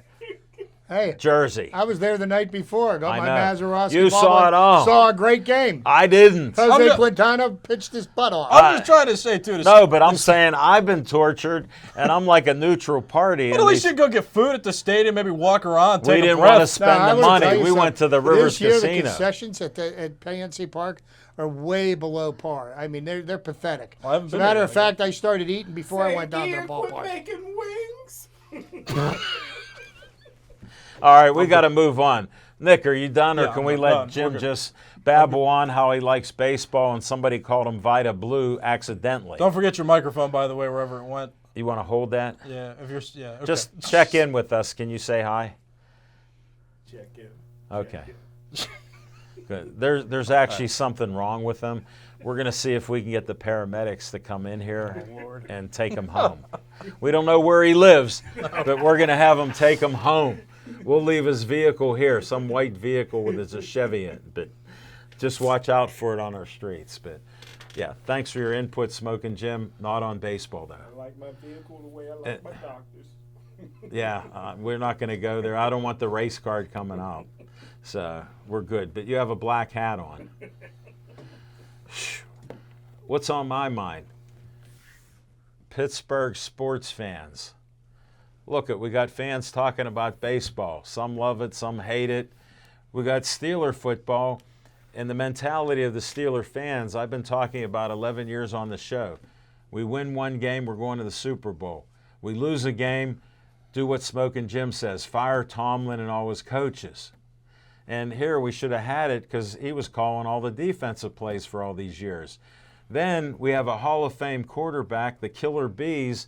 Hey, jersey. I was there the night before. Got I my know. Mazeroski. You ball. saw it all. Saw a great game. I didn't. Jose just- Quintana pitched his butt off. I'm just trying to say, too. No, but I'm saying I've been tortured, and I'm like a neutral party. But and at least these- you go get food at the stadium, maybe walk around, take we a didn't breath. want to Now, spend I the will tell money. you We something. went to the Rivers this year, Casino. The concessions at PNC Park are way below par. I mean, they're pathetic. I haven't As a been matter there of fact, I started eating before I went down to the Quit ballpark. making wings. All right, we got to move on. Nick, are you done, or Yeah, can I'm we done. let We're Jim good. just babble on how he likes baseball and somebody called him Vita Blue accidentally? Don't forget your microphone, by the way, wherever it went. You want to hold that? Yeah, if you're, yeah. Okay. Just check in with us. Can you say hi? Check in. Okay. Good. There's actually something wrong with him. We're going to see if we can get the paramedics to come in here and take him home. We don't know where he lives, but we're going to have him take him home. We'll leave his vehicle here, some white vehicle with a Chevy in it, but just watch out for it on our streets. But yeah, thanks for your input, Smoking Jim. Not on baseball, though. I like my vehicle the way I like my doctors. Yeah, we're not going to go there. I don't want the race card coming out. So we're good. But you have a black hat on. What's on my mind? Pittsburgh sports fans. Look, we got fans talking about baseball. Some love it, some hate it. We got Steeler football. And the mentality of the Steeler fans, I've been talking about 11 years on the show. We win one game, we're going to the Super Bowl. We lose a game, do what Smoking Jim says, fire Tomlin and all his coaches. And here we should have had it because he was calling all the defensive plays for all these years. Then we have a Hall of Fame quarterback, the Killer Bees.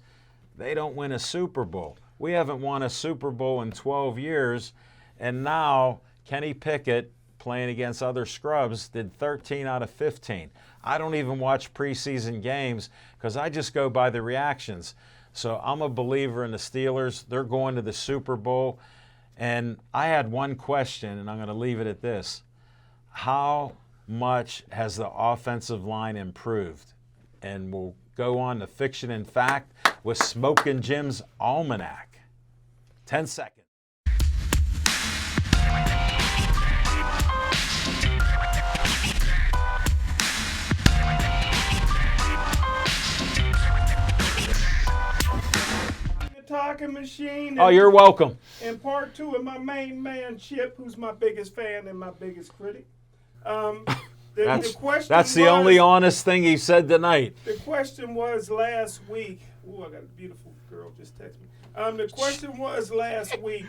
They don't win a Super Bowl. We haven't won a Super Bowl in 12 years. And now Kenny Pickett, playing against other scrubs, did 13 out of 15. I don't even watch preseason games because I just go by the reactions. So I'm a believer in the Steelers. They're going to the Super Bowl. And I had one question, and I'm going to leave it at this. How much has the offensive line improved? And we'll go on to Fiction and Fact with Smoking Jim's Almanac. 10 seconds. The talking machine. Oh, you're welcome. And part two of my main man, Chip, who's my biggest fan and my biggest critic. The question That's the was, only honest thing he said tonight. The question was last week. Oh, I got a beautiful girl just text me. The question was last week.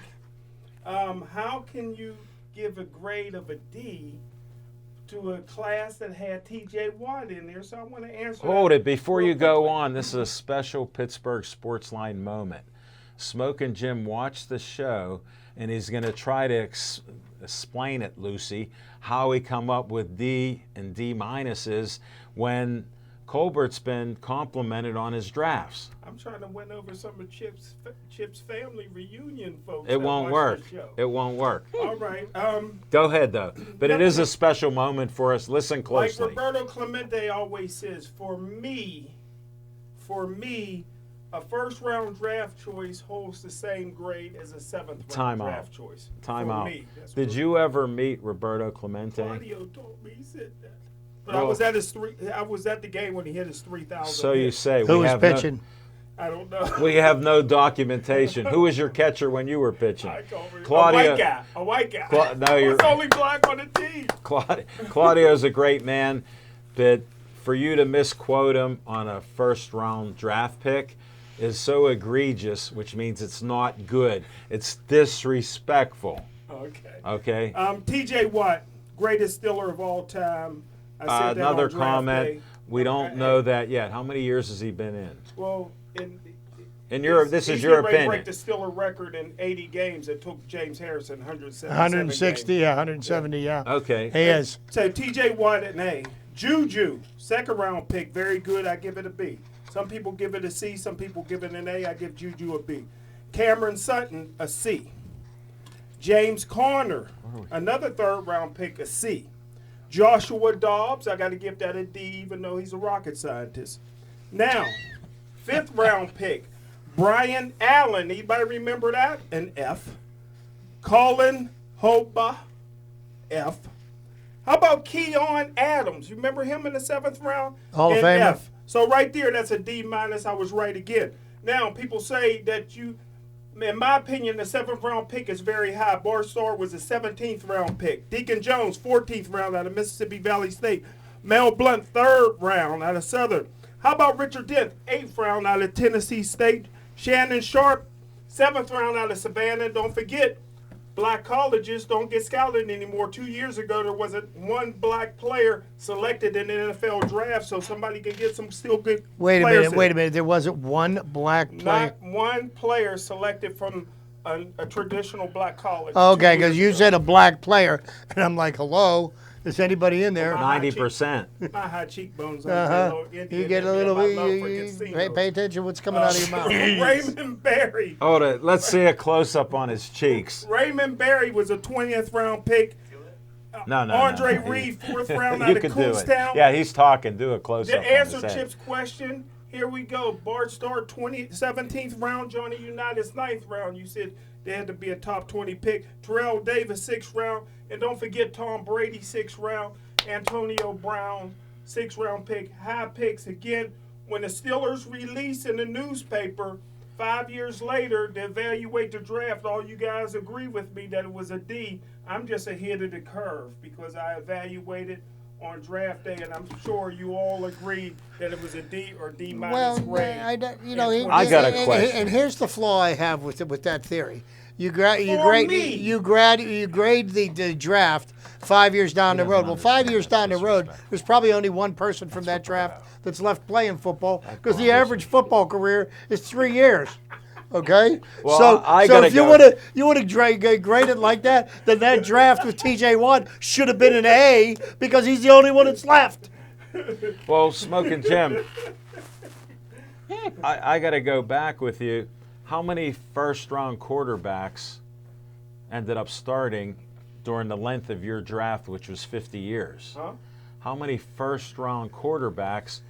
How can you give a grade of a D to a class that had T.J. Watt in there? So I want to answer. Hold that it. Before real you go quickly. on, this is a special Pittsburgh Sportsline moment. Smoking Jim watched the show, and he's going to try to explain it, Lucy, how he come up with D and D minuses when Colbert's been complimented on his drafts. I'm trying to win over some of Chip's family reunion folks. It that won't watch work. the show. It won't work. All right. Go ahead, though. But it is a special moment for us. Listen Like closely. Roberto Clemente always says, for me, a first-round draft choice holds the same grade as a seventh-round Time out. draft choice. Time For out. me, that's Did for you ever meet Roberto Clemente? Claudio told me he said that. But I Well- was at the game when he hit his 3,000. So you say. Who we was have pitching? I don't know. We have no documentation. Who was your catcher when you were pitching? I don't remember. Claudio. A white guy. No, I you're- was the only black on the team. Claudio's a great man, but for you to misquote him on a first-round draft pick is so egregious, which means it's not good. It's disrespectful. Okay. Okay. T.J. Watt, greatest Steeler of all time. I said that Another on draft comment. day. We don't know that yet. How many years has he been in? Well, This is he's your getting ready to opinion. break the Steeler record in 80 games. It took James Harrison 170. 160, yeah, 170, yeah. Okay. He is. So T.J. Watt an A. Juju, second round pick, very good. I give it a B. Some people give it a C. Some people give it an A. I give Juju a B. Cameron Sutton, a C. James Conner, another third round pick, a C. Joshua Dobbs, I got to give that a D, even though he's a rocket scientist. Now, fifth round pick, Brian Allen. Anybody remember that? An F. Colin Hoba, F. How about Keon Adams? You remember him in the seventh round? Hall of An Famer. F. So right there, that's a D minus. I was right again. Now, people say that in my opinion, the seventh round pick is very high. Barstar was a 17th round pick. Deacon Jones, 14th round out of Mississippi Valley State. Mel Blunt, third round out of Southern. How about Richard Dent, 8th round out of Tennessee State. Shannon Sharp, 7th round out of Savannah. Don't forget, black colleges don't get scouted anymore. 2 years ago, there wasn't one black player selected in the NFL draft, so somebody can get some still good Wait a players minute. There wasn't one black player. Not one player selected from a traditional black college. Okay, 2 because years you ago. said a black player, and I'm like, hello, is anybody in there? 90%. My high cheekbones. Uh-huh. You get a little bit. Pay attention to what's coming out of your mouth. Raymond Berry. Hold it. Let's see a close-up on his cheeks. Raymond Berry was a 20th round pick. No. Andre no. Reed, 4th round out You of could do it. Kutztown. Yeah, he's talking. Do a close-up. To on answer his head. Chip's question, here we go. Bart Starr, 17th round. Johnny Unitas, 9th round. You said they had to be a top 20 pick. Terrell Davis, 6th round. And don't forget Tom Brady, 6th round. Antonio Brown, 6th round pick. High picks again. When the Steelers release in the newspaper 5 years later to evaluate the draft, all you guys agree with me that it was a D. I'm just ahead of the curve because I evaluated on draft day, and I'm sure you all agreed that it was a D or D minus Well, grade. I got a question. And here's the flaw I have with that theory. You grade me. the draft 5 years down the road. Well, 5 years down the road, there's probably only one person from that draft that's left playing football because the average football career is 3 years. Okay, Well, so I so gotta if you go. would have graded like that, then that draft with T.J. Watt should have been an A because he's the only one that's left. Well, Smoking Jim, I got to go back with you. How many first-round quarterbacks ended up starting during the length of your draft, which was 50 years? Huh? How many first-round quarterbacks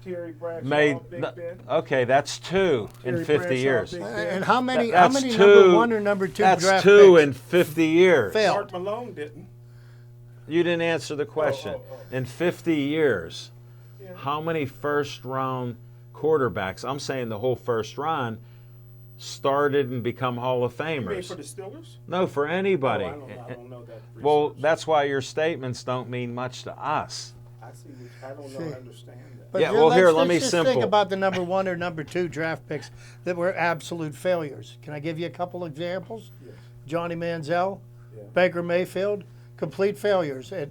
Terry Bradshaw, made? Big Ben. Okay, that's two in Terry 50 Bradshaw, years. Big Ben. And how many That's number two. one or number two That's draft two picks in 50 years. failed? Art Malone didn't. You didn't answer the question. In 50 years, Yeah. how many first-round quarterbacks? I'm saying the whole first round started and become Hall of You mean Famers. for the Steelers? No, for anybody. Oh, I don't know that. Well, research. that's why your statements don't mean much to us. I see. I don't know. I understand that. But Yeah, Jim, well, here, let's let me just simple. think about the number one or number two draft picks that were absolute failures. Can I give you a couple examples? Yes. Johnny Manziel, Yeah. Baker Mayfield, complete failures at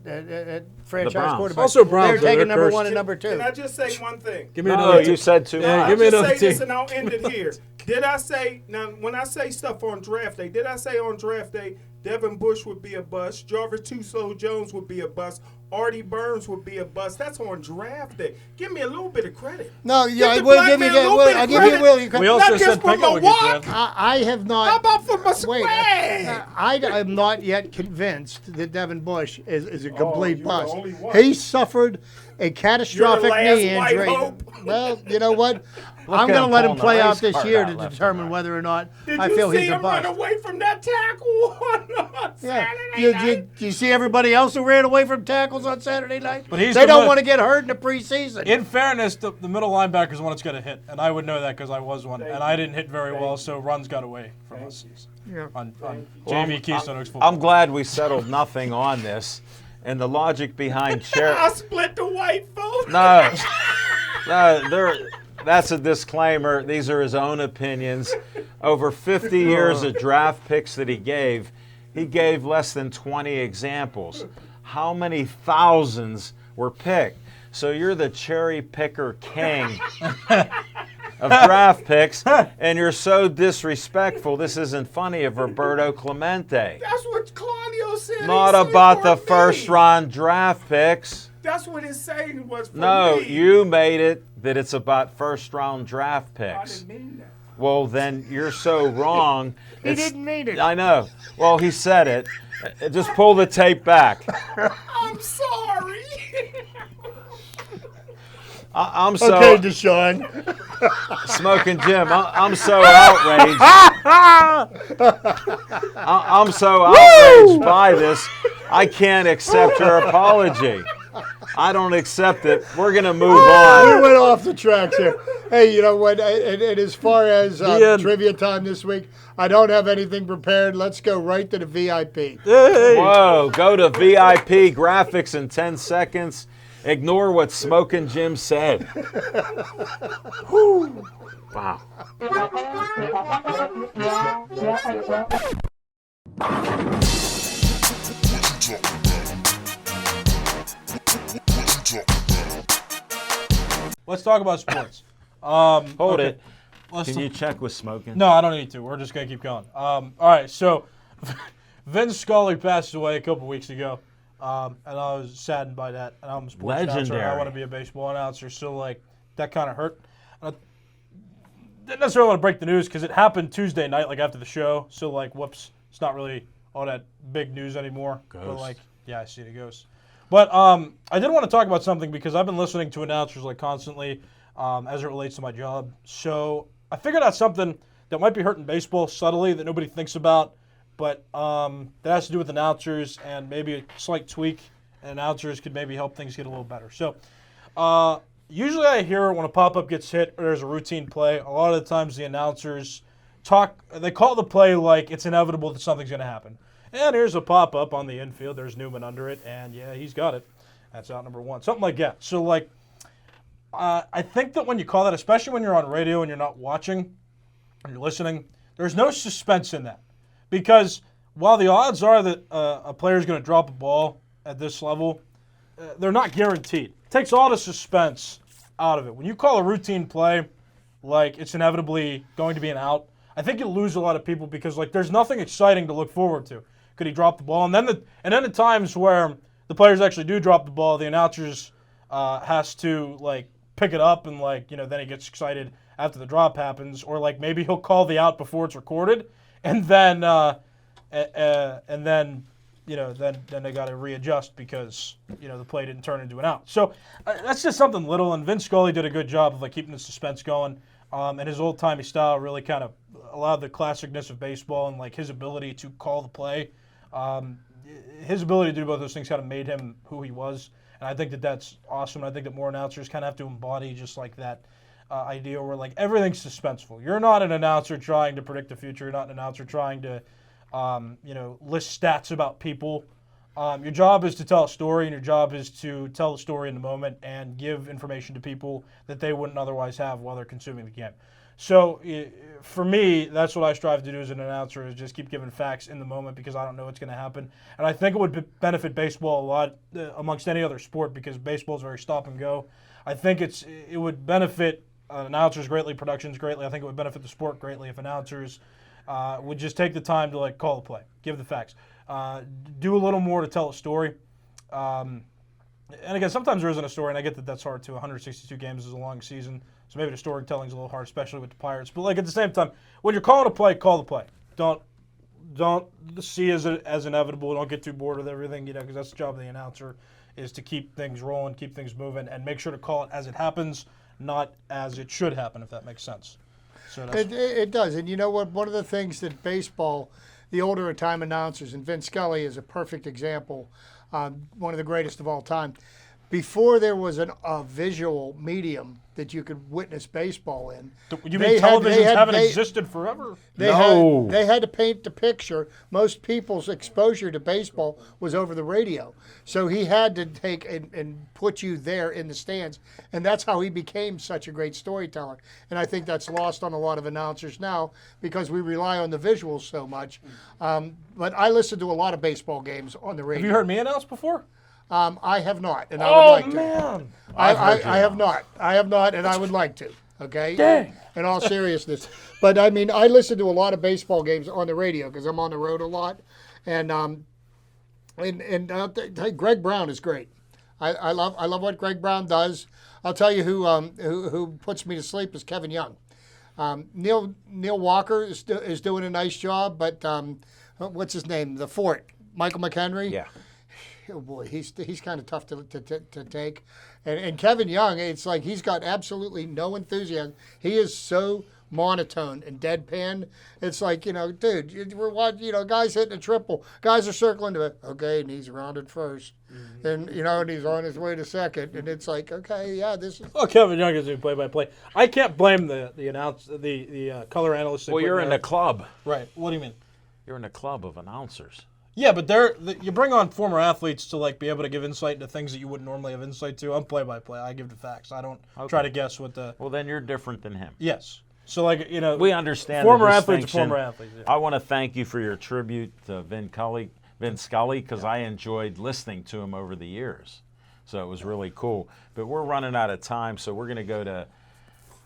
franchise Browns. quarterback. Also Browns, They're they're taking number cursed. one and number two. Can I just say one thing? Give me No, another you team. said too Yeah, much. give me I'll just another say this team. and I'll end it here. Did I say, now when I say stuff on draft day, did I say on draft day Devin Bush would be a bust, Jarvis Too Slow Jones would be a bust, Artie Burns would be a bust. That's on draft day. Give me a little bit of credit. No, yeah, I Give the will black give you man a that. little Will, bit of I'll give you credit. Will. You can, We also Not said just for Pickett would get Milwaukee. drafted. I have not. How about for my Wait, swag? I am not yet convinced that Devin Bush is a complete you're the bust. only one. He suffered a catastrophic last knee white injury. hope. Well, you know what? I'm at going him to let him pulling the play out race this card year out to left and determine right. whether or not Did I you feel see he's a him run bust. away from that tackle on Yeah. Saturday night? You see everybody else who ran away from tackles on Saturday night? But he's they the don't one- want to get hurt in the preseason. In fairness, the middle linebacker is the one that's going to hit, and I would know that because I was one, and I didn't hit very well, so runs got away from us Yeah. on JV Keystone Oaks football. I'm glad we settled nothing on this, and the logic behind chair. I split the white vote. No, that's a disclaimer. These are his own opinions. Over 50 years of draft picks that he gave less than 20 examples. How many thousands were picked? So you're the cherry picker king of draft picks, and you're so disrespectful. This isn't funny of Roberto Clemente. That's what Claudio said. Not He said about for the me. first round draft picks. That's what his saying was for No, me. you made it that it's about first round draft I picks. didn't mean that. Well, then you're so wrong. He didn't mean it. I know. Well, he said it. Just pull the tape back. I'm sorry. I'm so Okay, Deshaun. Smoking Jim. I'm so outraged. I'm so outraged by this. I can't accept your apology. I don't accept it. We're gonna move We on. went off the tracks here. Hey, you know what? And as far as trivia time this week, I don't have anything prepared. Let's go right to the VIP. Whoa! Go to VIP graphics in 10 seconds. Ignore what Smoking Jim said. Wow. Let's talk about sports. Hold okay. it. Let's Can t- you check with Smoking? No, I don't need to. We're just going to keep going. All right, so Vince Scully passed away a couple weeks ago, and I was saddened by that. And I'm a sports announcer. Legendary. I want to be a baseball announcer, so, like, that kind of hurt. And I didn't necessarily want to break the news because it happened Tuesday night, like, after the show. So, like, whoops, it's not really all that big news anymore. But, Ghost. like, yeah, I see the ghost. But I did want to talk about something because I've been listening to announcers, like, constantly as it relates to my job. So I figured out something that might be hurting baseball subtly that nobody thinks about, but that has to do with announcers and maybe a slight tweak, and announcers could maybe help things get a little better. So usually I hear when a pop-up gets hit or there's a routine play, a lot of the times the announcers they call the play like it's inevitable that something's going to happen. And here's a pop-up on the infield. There's Newman under it, and yeah, he's got it. That's out number one. Something like that. So, like, I think that when you call that, especially when you're on radio and you're not watching and you're listening, there's no suspense in that. Because while the odds are that a player's going to drop a ball at this level, they're not guaranteed. It takes all the suspense out of it. When you call a routine play like it's inevitably going to be an out, I think you lose a lot of people because, like, there's nothing exciting to look forward to. Could he drop the ball? And then the times where the players actually do drop the ball, the announcers has to, like, pick it up and, like, you know, then he gets excited after the drop happens, or, like, maybe he'll call the out before it's recorded, and then you know, then they got to readjust because, you know, the play didn't turn into an out. So that's just something little, and Vince Scully did a good job of, like, keeping the suspense going, and his old-timey style really kind of allowed the classicness of baseball and, like, his ability to call the play. His ability to do both those things kind of made him who he was, and I think that that's awesome. I think that more announcers kind of have to embody just like that idea where, like, everything's suspenseful. You're not an announcer trying to predict the future. You're not an announcer trying to, you know, list stats about people. Your job is to tell a story, and your job is to tell the story in the moment and give information to people that they wouldn't otherwise have while they're consuming the game. So for me, that's what I strive to do as an announcer, is just keep giving facts in the moment because I don't know what's going to happen. And I think it would benefit baseball a lot amongst any other sport because baseball is very stop and go. I think it would benefit announcers greatly, productions greatly. I think it would benefit the sport greatly if announcers would just take the time to, like, call the play, give the facts, do a little more to tell a story. And again, sometimes there isn't a story, and I get that that's hard too. 162 games is a long season, so maybe the storytelling's a little hard, especially with the Pirates. But like at the same time, when you're calling a play, call the play. Don't see as inevitable. Don't get too bored with everything, because that's the job of the announcer, is to keep things rolling, keep things moving, and make sure to call it as it happens, not as it should happen, if that makes sense. So It does. And you know what? One of the things that baseball, the older time announcers, and Vince Scully is a perfect example, one of the greatest of all time. Before there was a visual medium that you could witness baseball in. You mean televisions haven't existed forever? They had to paint the picture. Most people's exposure to baseball was over the radio. So he had to take and put you there in the stands. And that's how he became such a great storyteller. And I think that's lost on a lot of announcers now because we rely on the visuals so much. But I listen to a lot of baseball games on the radio. Have you heard me announce before? I have not, and I would like to. Man. I have not. I have not, and I would like to. Okay. Dang. In all seriousness, but I mean, I listen to a lot of baseball games on the radio because I'm on the road a lot, and Greg Brown is great. I love what Greg Brown does. I'll tell you who puts me to sleep is Kevin Young. Neil Walker is doing a nice job, but what's his name? The Fort, Michael McHenry. Yeah. Oh boy, he's kind of tough to take, and Kevin Young, it's like he's got absolutely no enthusiasm. He is so monotone and deadpan. It's like, dude, we're watching, guys hitting a triple, guys are circling to it. Okay, and he's rounded first, and and he's on his way to second, and it's like, okay, yeah, this is. Well, Kevin Young is doing play-by-play. I can't blame the color analysts. Well, you're in a club. Right. What do you mean? You're in a club of announcers. Yeah, but you bring on former athletes to be able to give insight into things that you wouldn't normally have insight to. I'm play-by-play. I give the facts. I don't try to guess what the. Well, then you're different than him. Yes. So we understand. Former the athletes are distinction. former athletes. Yeah. I want to thank you for your tribute to Vin Scully, because I enjoyed listening to him over the years. So it was really cool. But we're running out of time, so we're going to go to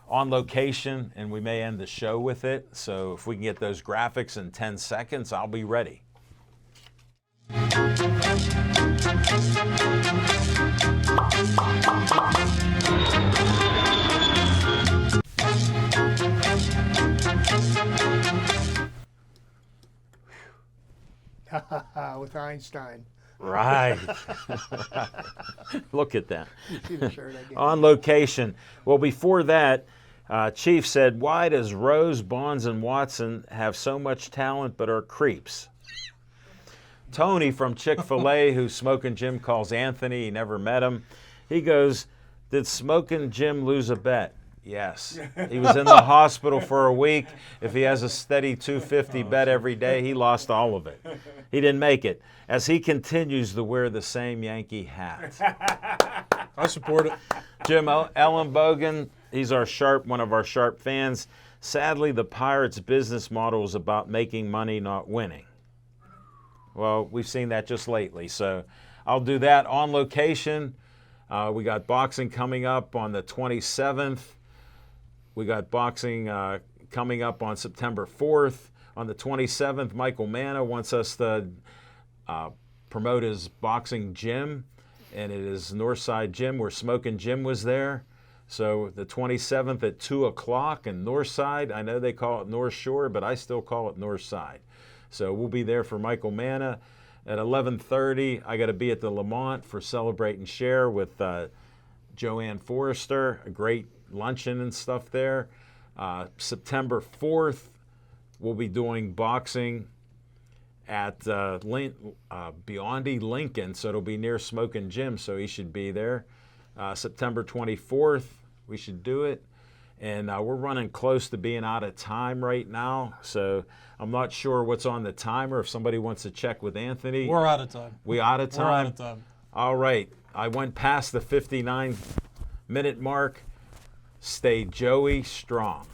On Location, and we may end the show with it. So if we can get those graphics in 10 seconds, I'll be ready. With Einstein. Right. Look at that. You see the shirt I gave On Location. Well, before that, Chief said, why does Rose, Bonds, and Watson have so much talent but are creeps? Tony from Chick-fil-A, who Smokin' Jim calls Anthony, he never met him, he goes, did Smokin' Jim lose a bet? Yes. He was in the hospital for a week. If he has a steady $250 bet every day, he lost all of it. He didn't make it, as he continues to wear the same Yankee hat. I support it. Jim Ellenbogen, he's one of our sharp fans. Sadly, the Pirates' business model is about making money, not winning. Well, we've seen that just lately, so I'll do that. On Location, we got boxing coming up on the 27th. We got boxing coming up on September 4th. On the 27th, Michael Manna wants us to promote his boxing gym, and it is Northside Gym where Smokin' Jim was there. So the 27th at 2 o'clock in Northside. I know they call it North Shore, but I still call it Northside. So we'll be there for Michael Manna. At 11:30, I got to be at the Lamont for Celebrate and Share with Joanne Forrester, a great luncheon and stuff there. September 4th, we'll be doing boxing at Biondi Lincoln, so it'll be near Smokin' Jim, so he should be there. September 24th, we should do it. And we're running close to being out of time right now, so I'm not sure what's on the timer. If somebody wants to check with Anthony. We're out of time. We out of time? We're out of time. All right. I went past the 59-minute mark. Stay Joey strong.